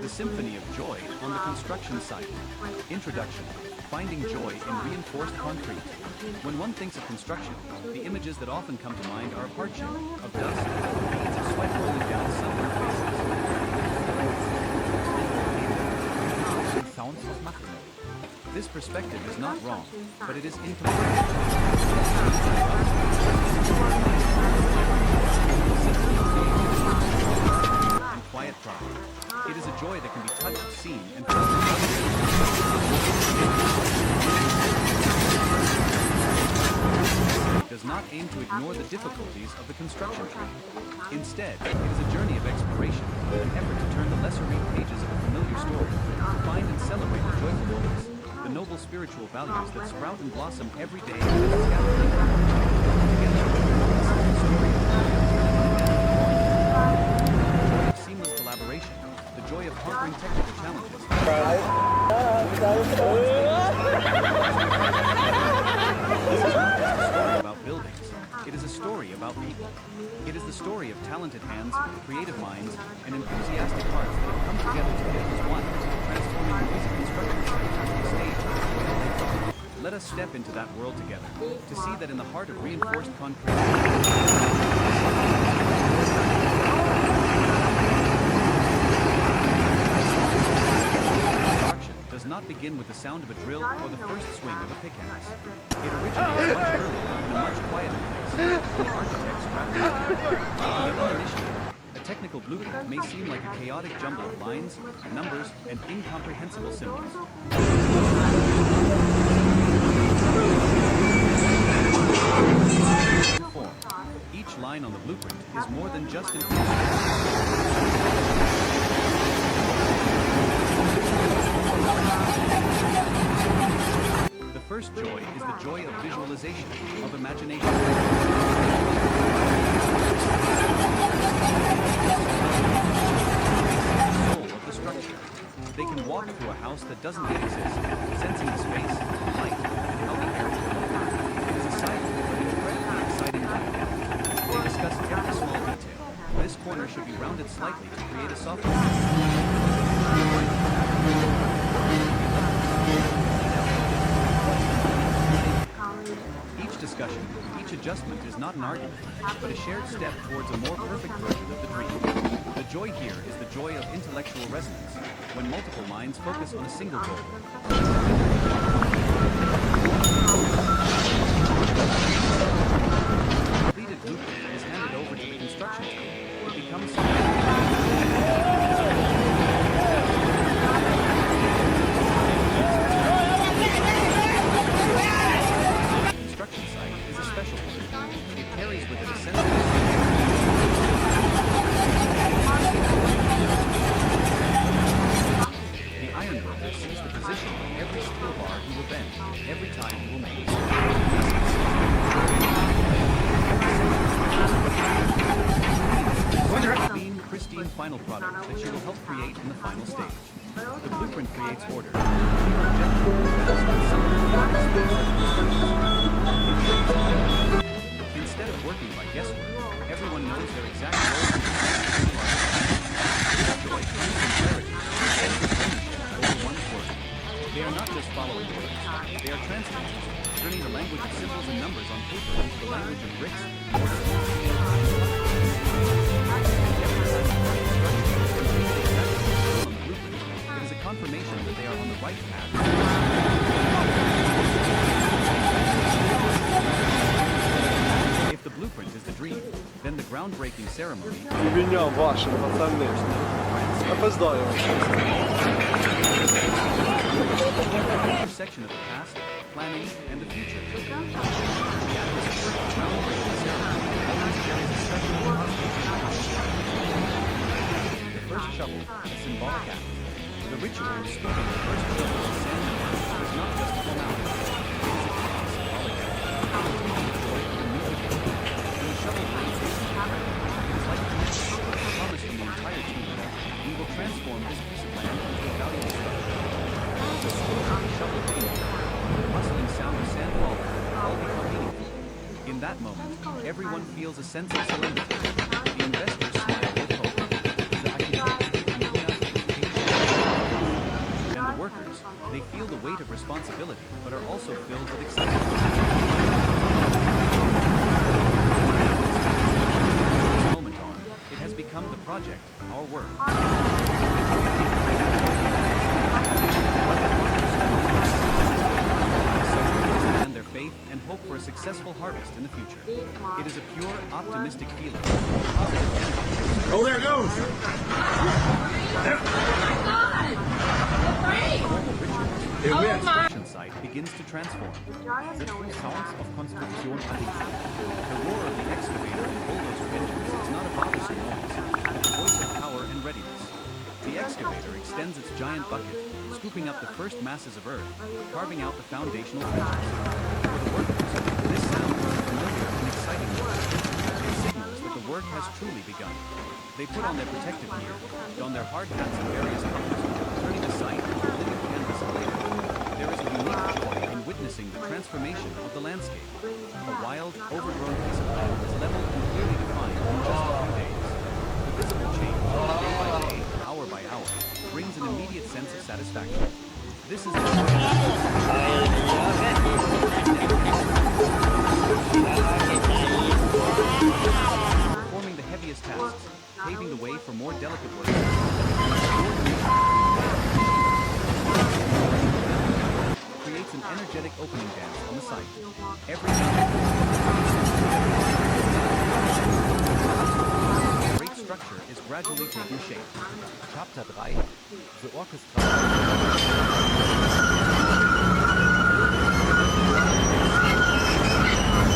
The Symphony of Joy on the construction site. Introduction. Finding joy in reinforced concrete. When one thinks of construction, the images that often come to mind are of hardship, of dust, beads of sweat rolling down sunburned faces. Sounds of nothing. This perspective is not wrong, but it is incomplete. And quiet pride. It is a joy that can be touched, seen, and felt. It does not aim to ignore the difficulties of the construction trade. Instead, it is a journey of exploration, an effort to turn the lesser-read pages of a familiar story, to find and celebrate the joyful moments, the noble spiritual values that sprout and blossom every day in the scaffolding. Together, this is the story of seamless collaboration, the joy of conquering technical challenges. This is not just a story about buildings. It is a story about people. It is the story of talented hands, creative minds, and enthusiastic hearts that have come together to build as one, transforming the music construction site into a stage for the joy they thought. Let us step into that world together, to see that in the heart of reinforced concrete, does not begin with the sound of a drill or the first swing of a pickaxe. It originates much earlier in a much quieter place, where architects crafted it. To the uninitiated, a technical blueprint may seem like a chaotic jumble of lines, numbers, and incomprehensible symbols. Each line on the blueprint is more than just an The first joy is the joy of visualization, of imagination. The soul of the structure. They can walk through a house that doesn't yet exist, sensing the space, light, and how the air will move. It is a silent but incredibly exciting life. They discuss every small detail. This corner should be rounded slightly to create a soft Each discussion, each adjustment is not an argument, but a shared step towards a more perfect version of the dream. The joy here is the joy of intellectual resonance, when multiple minds focus on a single goal. The completed blueprint is handed over to the construction team. It becomes construction site is a special one. It carries with it a sense of the ironworker sees the position of every steel bar he will bend, every time he will make a clean, pristine final product that she will help create in the final stage. The blueprint creates order. Instead of working by guesswork, everyone knows their exact role. Joy comes from clarity, over one's work. They are not just following orders, they are translators, turning the language of symbols and numbers on paper into the language of bricks, mortar, it is a confirmation that they are on the right path. If the blueprint is the dream, then the groundbreaking ceremony intersection of the past, planning, and the future. The atmosphere of the groundbreaking ceremony always carries a special the first shovel, a symbolic act. The ritual of scooping the first shovel of sand and earth is not just a formality. It is a symbolic act. The joy of the new beginning. When the shovel brings this into effect, it is like a commitment, a promise from the entire team that we will transform this piece of land into a valuable structure. The scoop of the shovel hitting the earth, the rustling sound of sand falling, all become meaningful. In that moment, everyone feels a sense of serenity. The investors smile with hope. The architects They feel the weight of responsibility, but are also filled with excitement. From this moment on, it has become the project, our work. And their faith and hope for a successful harvest in the future. It is a pure, optimistic feeling. Oh, there it goes! The construction site begins to transform. The true sounds of construction are The roar of the excavator and bulldozer engines is not a bothersome noise, but the voice of power and readiness. The excavator extends its giant bucket, scooping up the first masses of earth, carving out the foundational trenches. For the workers, this sound is a familiar and exciting noise. It signals that the work has truly begun. They put on their protective gear, don their hard hats in various colors, turning the site into a living canvas of labor. There is a unique joy in witnessing the transformation of the landscape. A wild, overgrown piece of land is leveled and clearly defined in just a few days. The visible change, day by day, hour by hour, brings an immediate sense of satisfaction. This is the performing the heaviest tasks, paving the way for more delicate work. Creates an energetic opening dance on the site. Every great structure is gradually taking shape. Chapter 3. The Orchestra.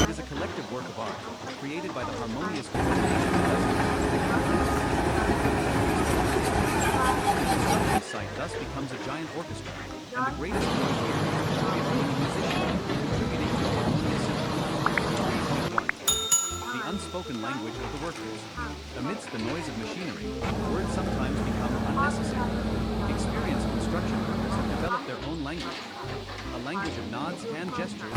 It is a collective work of art, created by the harmonious coordination of the site thus becomes a giant orchestra, and the greatest one here is the musician contributing to the harmonious symphony. The unspoken language of the workers. Amidst the noise of machinery, words sometimes become unnecessary. Experienced construction workers have developed their own language. A language of nods, hand gestures,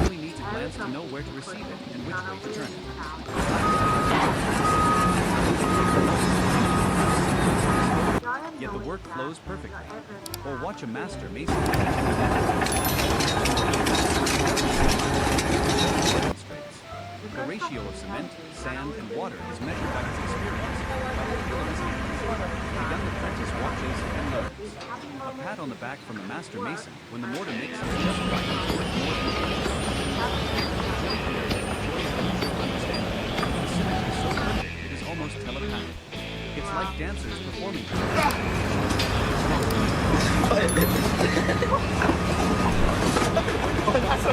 only need to glance to know where to receive it and which way to turn it. Yet the work flows perfectly. Or watch a master mason demonstrates. The ratio of cement, sand, and water is measured by his experience, by the feel of his hands. The young apprentice watches and learns. A pat on the back from the master mason when the mortar mix is just right is worth more than the cement is so perfect it is almost telepathic. It's like dancers performing.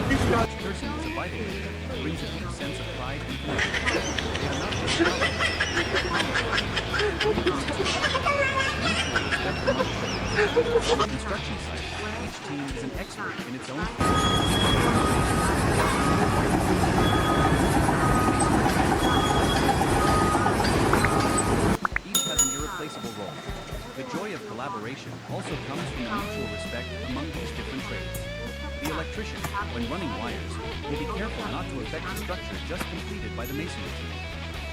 Each person is a vital leader, brings a deep sense of pride and connection. They are not just construction site. Each team is an expert in its own field. Each has an irreplaceable role. The joy of collaboration also comes from the mutual respect among these different trades. The electrician, when running wires, will be careful not to affect the structure just completed by the masonry team.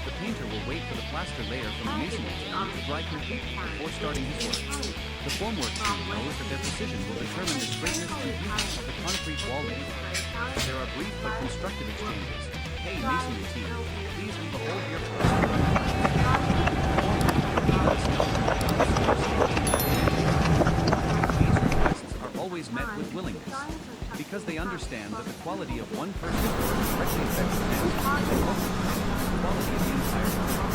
The painter will wait for the plaster layer from the masonry team to dry completely before starting his work. The formwork team knows that their precision will determine the straightness and beauty of the concrete wall layer. There are brief but constructive exchanges. Hey, masonry team, please leave a hole here for us. These requests are always met with willingness, because they understand that the quality of one person's work directly affects the next, and ultimately, the quality of the entire project.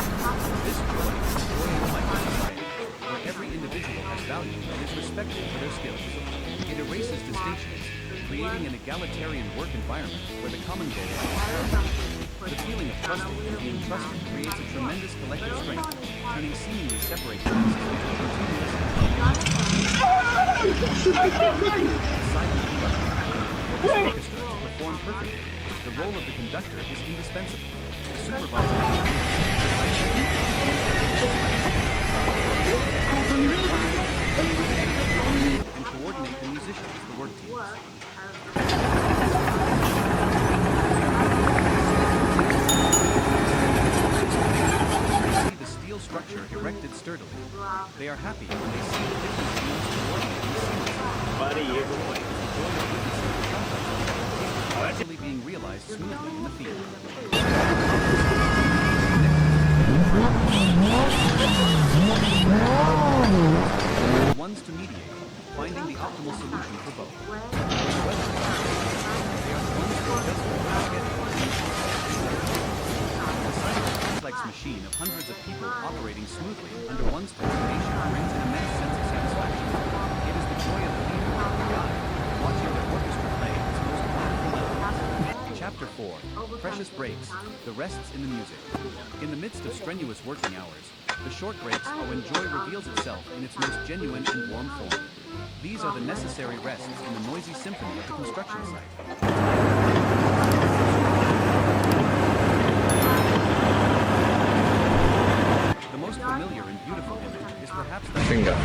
This joy is the joy of life in society, where every individual has value and is respected for their skills. It erases distinctions, creating an egalitarian work environment where the common goal is paramount. The feeling of trusting and being trusted creates a tremendous collective strength, turning seemingly separate tasks into continuous the orchestra to perform perfectly. The role of the conductor is indispensable. The supervisor and coordinate the musicians, the work teams. sturdily. They are happy when they see the different teams coordinating seamlessly. Buddy, you Joy is the joy of witnessing the complex actually being realized smoothly in the field. The ones to mediate, finding the optimal solution for both. They are the ones to adjust the schedule. The sight of a complex machine of hundreds of people operating smoothly under one's coordination brings an immense sense of satisfaction. It is the joy of the leader, the guide, watching their orchestra play its most wonderful melodies. Chapter 4. Precious Breaks. The Rests in the Music. In the midst of strenuous working hours, the short breaks are when joy reveals itself in its most genuine and warm form. These are the necessary rests in the noisy symphony of the construction site. The most familiar and beautiful image is perhaps the Finger.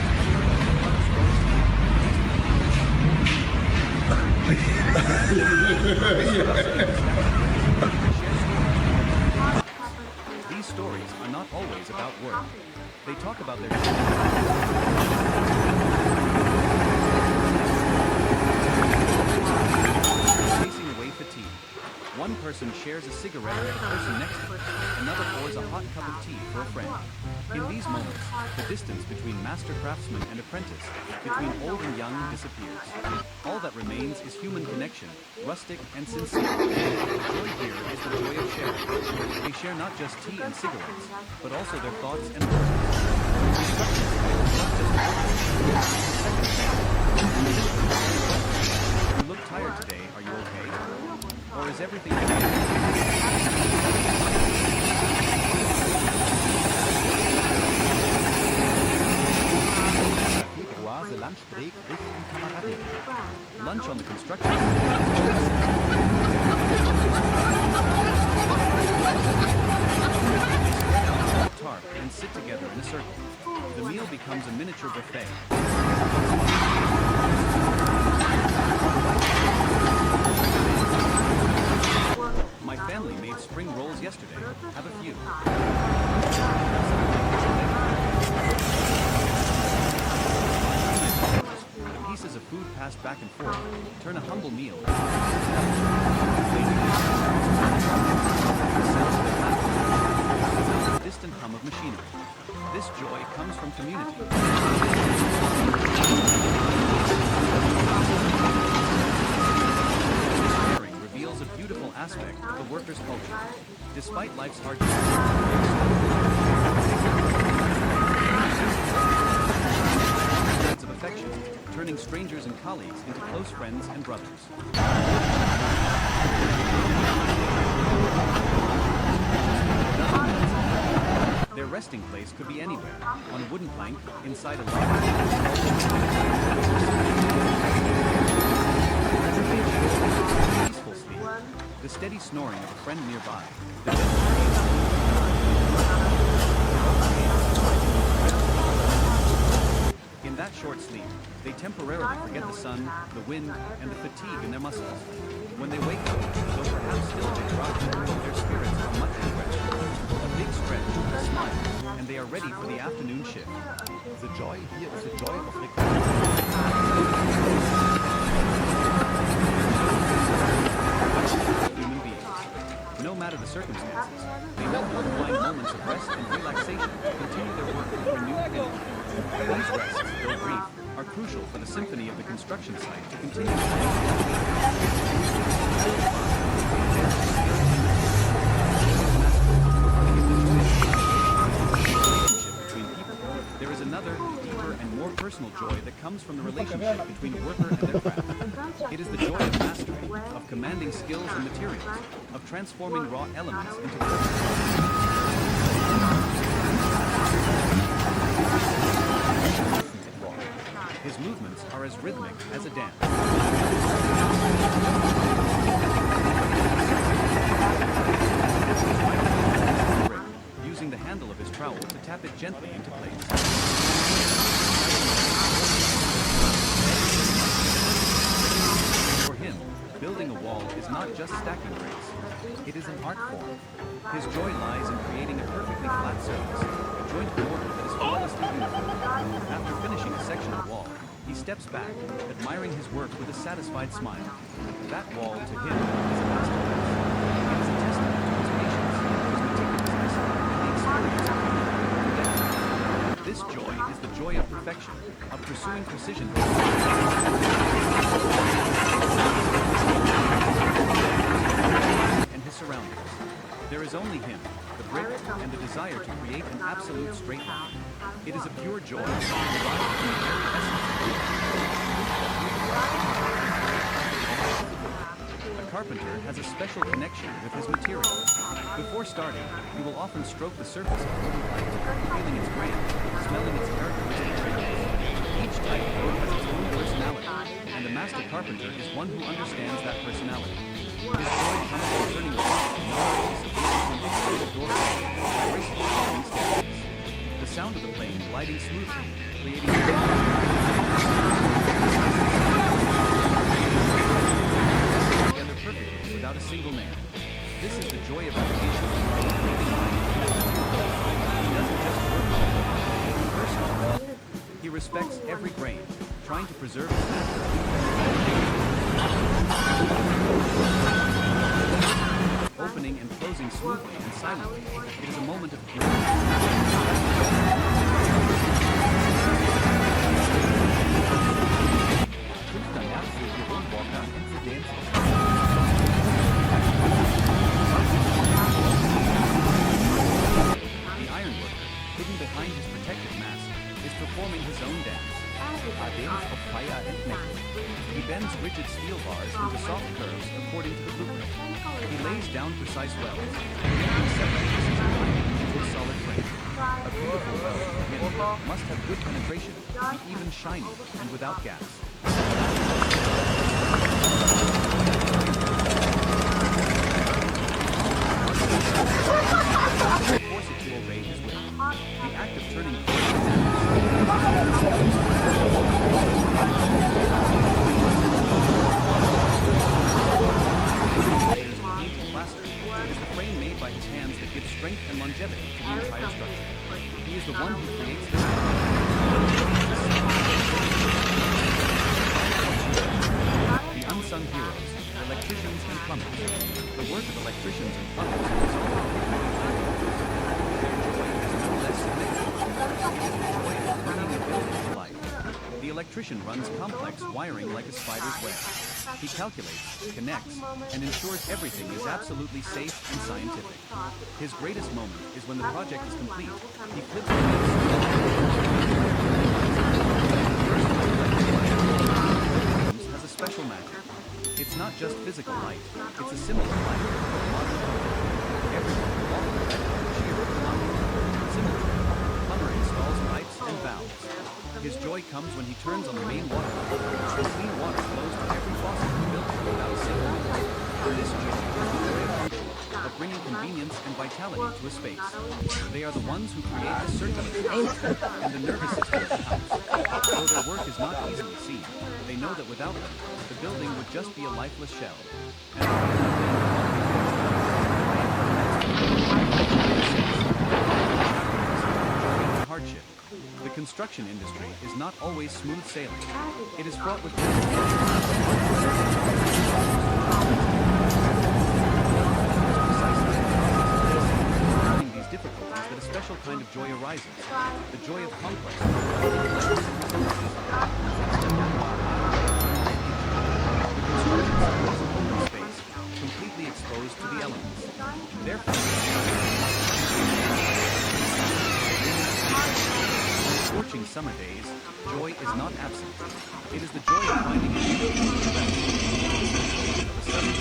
These stories are not always about work. They talk about their chasing away fatigue. One person shares a cigarette with the person next to them. Another pours a hot cup of tea for a friend. In these moments, the distance between master craftsman and apprentice, between old and young, disappears. All that remains is human connection, rustic and sincere. The joy here is the joy of sharing. They share not just tea and cigarettes, but also their thoughts and words. Construction site is not just you look tired today, are you okay? Or is everything Februar, the lunch break ist in Kameraden. lunch on the construction site? Tarp and sit together in a circle. The meal becomes a miniature buffet. My family made spring rolls yesterday. Have a few. The pieces of food passed back and forth turn a humble meal. Distant hum of machinery. This joy comes from community. Sharing reveals a beautiful aspect of the worker's culture. Despite life's hardships, of affection, turning strangers and colleagues into close friends and brothers. Their resting place could be anywhere, on a wooden plank, inside a log. Peaceful sleep, the steady snoring of a friend nearby, the In that short sleep, they temporarily forget the sun, the wind, and the fatigue in their muscles. When they wake up, though perhaps still a bit drowsy, their spirits are much refreshed. A big stretch, a smile, and they are ready for the afternoon shift. The joy here is the joy of Human beings. No matter the circumstances, they know how to find moments of rest and relaxation to continue their work with renewed energy. These rests, though brief, are crucial for the symphony of the construction site to continue. Between people, there is another, deeper, and more personal joy that comes from the relationship between worker and their craft. It is the joy of mastery, of commanding skills and materials, of transforming raw elements into His movements are as rhythmic as a dance. Using the handle of his trowel to tap it gently into place. For him, building a wall is not just stacking bricks. It is an art form. His joy lies in creating a perfectly flat surface, a joint border that is flawlessly uniform. After finishing a section of wall, he steps back, admiring his work with a satisfied smile. That wall, to him, is a masterpiece. It is a testament to his patience, his meticulousness, and the experience of human depth. This joy is the joy of perfection, of pursuing precision. And his surroundings. There is only him, the brick, and the desire to create an absolute straight line. It is a pure joy, derived from the very essence of life. A carpenter has a special connection with his material. Before starting, he will often stroke the surface of a wooden pipe, feeling its grain, smelling its characteristic fragrance. Each type of wood has its own personality, and the master carpenter is one who understands that personality. His joy comes from turning the rock in piece of wood into an exquisite doorway, a graceful sliding staircase. The sound of the plane gliding smoothly, creating together perfectly without a single nail. This is the joy of creation. He doesn't just work on it, he's personal. He respects every grain, trying to preserve its natural opening and closing smoothly and silently. It is a moment of pure. The ironworker, hidden behind his protective mask, is performing his own dance. A dance of fire and metal. He bends rigid steel bars into soft curves according to the blueprint. He lays down precise welds, making separate pieces of iron into a solid frame. A beautiful weld for him must have good penetration, be even shiny, and without gaps. Force it to obey his will. The act of turning plaster. It is the frame made by his hands that gives strength and longevity to the entire structure. He is the one who creates this. The unsung heroes, electricians and plumbers. The work of electricians and plumbers is all less significant. Joy of bringing a building to life. The electrician runs complex wiring like a spider's web. He calculates, connects, and ensures everything is absolutely safe and scientific. His greatest moment is when the project is complete. He flips the has a special magic. It's not just physical light, it's a symbol of life. Modern everyone walking cheer symmetry. Plumber installs pipes and valves. His joy comes when he turns on the main water pump. Clean water flows to every faucet in the building without a single leak. This joy is the joy of control, of bringing convenience and vitality to a space. They are the ones who create the circulation and the nervous system of the house. Though their work is not easily seen, they know that without them, the building would just be a lifeless shell. Hardship. The construction industry is not always smooth sailing. It is fraught with these difficulties that a special kind of joy arises. The joy of complex. Space, completely exposed to the elements. Therefore, scorching summer days, joy is not absent. It is the joy of finding a sudden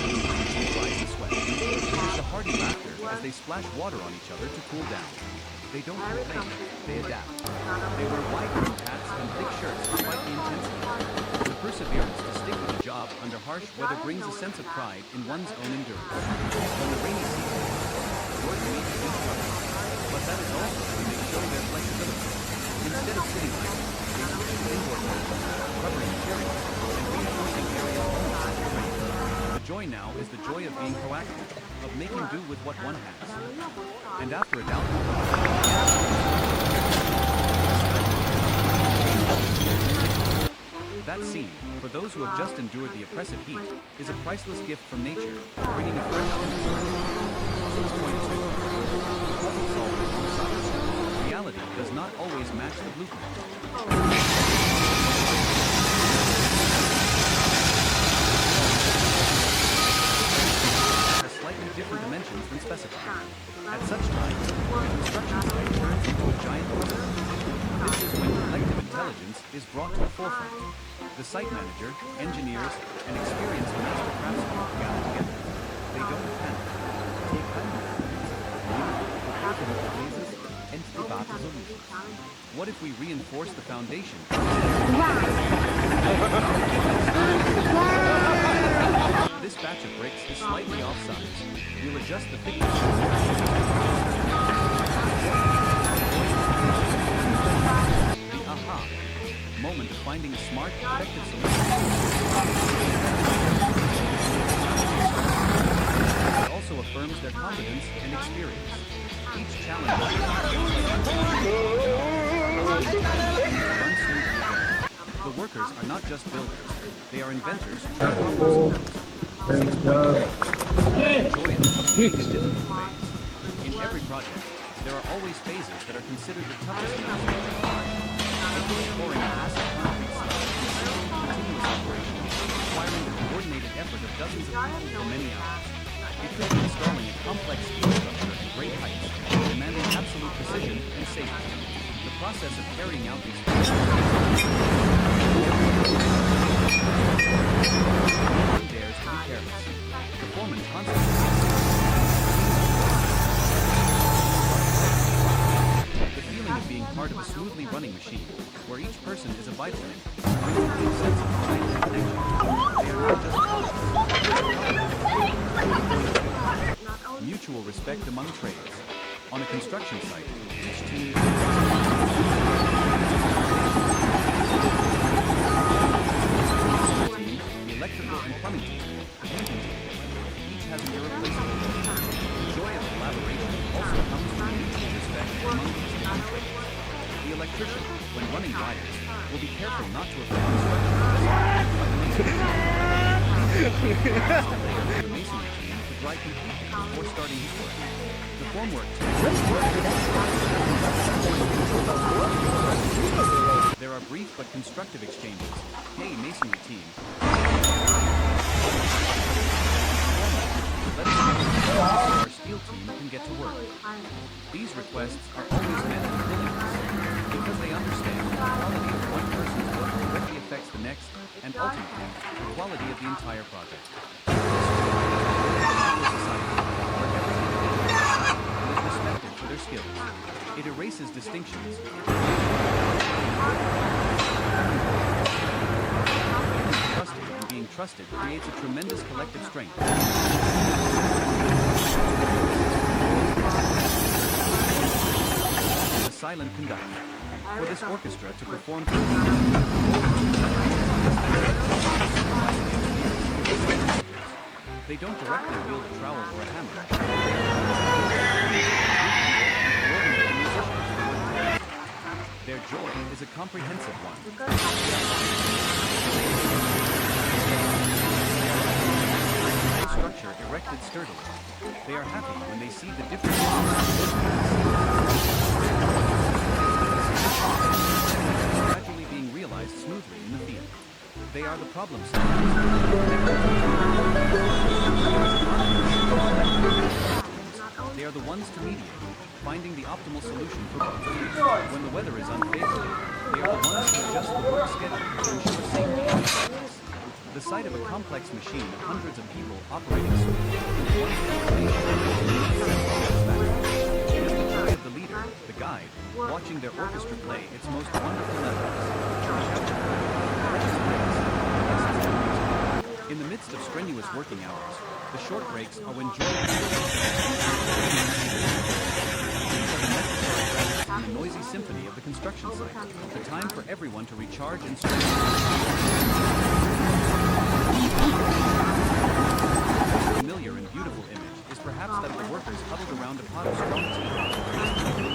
rise and sweat. It is the hearty laughter as they splash water on each other to cool down. They don't complain, they adapt. They wear wide-brimmed hats and thick shirts despite the intensity. The perseverance to stick with a job under harsh weather brings a sense of pride in one's own endurance. When the rainy season work meets big trouble. But that is also when they show their flexibility. Instead of sitting idle, they use indoor clothes, covering materials, and reinforcing areas almost as the joy now is the joy of being proactive. of making do with what one has. And after a doubtful that scene, for those who have just endured the oppressive heat, is a priceless gift from nature, bringing a fresh outlook. 6.2. Puzzle solvers on science. Reality does not always match the blueprint. Has slightly different dimensions than specified. At such times, the construction site turns into a giant puzzle. This is when collective intelligence is brought to the forefront. The site manager, engineers, and experienced master craftsmen gather together. They don't panic. Take time and debate solutions. What if we reinforce the foundation? This batch of bricks is slightly off size. We'll adjust the thickness. The aha moment of finding a smart, effective solution. It also affirms their competence and experience. Each challenge the workers are not just builders, they are inventors who try problem solvers. Enjoy it. In every project, there are always phases that are considered the toughest in the pouring a massive concrete slab is continuous operation, requiring the coordinated effort of dozens of people for many hours. It could be installing a complex steel structure at great heights, demanding absolute precision and safety. The process of carrying out these dares to be careless. The foreman constantly the feeling of being part of a smoothly running machine, where each person is a vital link, brings a deep sense of pride and connection. They are not just mutual respect among trades. On a construction site, each team the electrical and plumbing team, the heating team, each has an irreplaceable role. The joy of collaboration also comes from mutual respect among these different trades. The electrician, when running wires, will be careful not to affect the masonry team to dry completely before starting his work. The formwork team. There are brief but constructive exchanges. Hey, masonry team. Let us know so our steel team can get to work. These requests are always met with willingness because they understand the quality of one person's work directly affects the next and ultimately the quality of the entire project. Respected for their skills. It erases distinctions. Trusted and being trusted creates a tremendous collective strength. The silent conductor. For this orchestra to perform they don't directly wield a trowel or a hammer. Their joy is a comprehensive one. Structure erected sturdily. They are happy when they see the different gradually being realized smoothly in the field. They are the problem solvers. They are the ones to mediate, finding the optimal solution for both. When the weather is unfavorable, they are the ones to adjust the work schedule to ensure safety and progress. The sight of a complex machine of hundreds of people operating smoothly is one It is the joy of the leader, the guide, watching their orchestra play its most wonderful melodies. In the midst of strenuous working hours, the short breaks are when joy in the noisy symphony of the construction site, the time for everyone to recharge and strengthen. Familiar and beautiful image is perhaps others huddled around a pot of strong tea, tasting the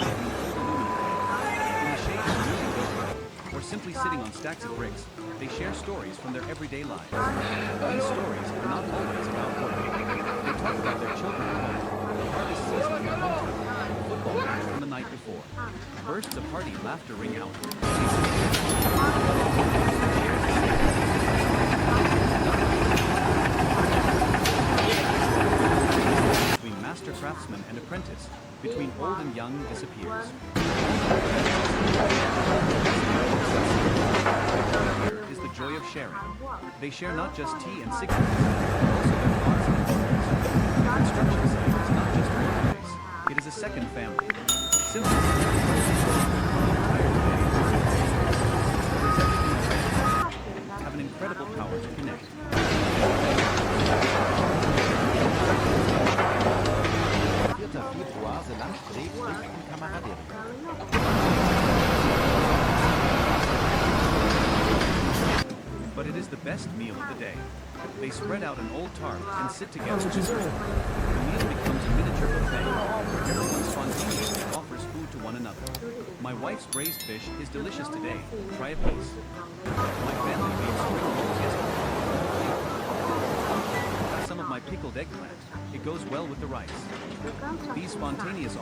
in the shade of a movie building, or simply sitting on stacks of bricks, they share stories from their everyday lives. These stories are not always about work. They talk about their children at home, the harvest season in their hometown, the football match from the night before. Bursts of hearty laughter ring out. Between master craftsman and apprentice, between old and young disappears. Here is the joy of sharing. They share not just tea and cigarettes, but also their thoughts and feelings. The construction site is not just one place, it is a second family. Simply have an incredible power to connect. Februar, the lunch break ist in camaraderie. But it is the best meal of the day. They spread out an old tarp and sit together to drink. The meal becomes a miniature buffet, where everyone spontaneously offers food to one another. My wife's braised fish is delicious today. Try a piece. My family made spring rolls yesterday. Have some of my pickled eggplant. It goes well with the rice. These spontaneous